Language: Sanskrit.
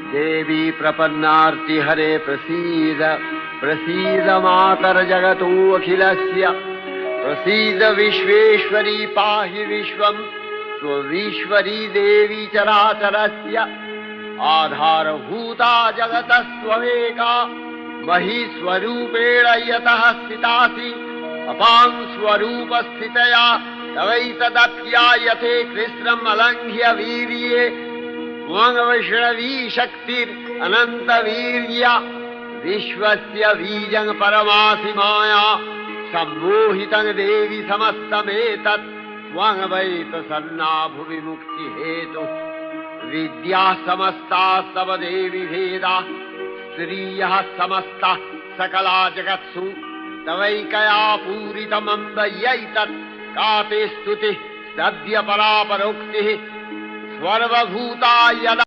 देवी प्रपन्नार्ति हरे प्रसीद प्रसीद मातर जगतो अखिलस्य प्रसीद विश्वेश्वरी पाहि विश्वं स्वविश्वरी देवी चराचरस्य आधारभूता जगतस्त्वमेका महीस्वरूपेण यतः स्थितासि अपां स्वरूपस्थितया तवैतदप्यायते कृष्णम् अलङ्घ्य वीर्ये त्वं वैष्णवी शक्तिरनन्तवीर्या विश्वस्य बीजं परमासि माया सम्मोहितं देवि समस्तमेतत् त्वं वै प्रसन्ना भुवि मुक्तिहेतुः विद्याः समस्ताः तव देवि भेदाः स्त्रियः समस्ताः सकला जगत्सु तवैकया पूरितमम्बयैतत् का ते स्तुतिः सद्य परापरोक्तिः सर्वभूता यदा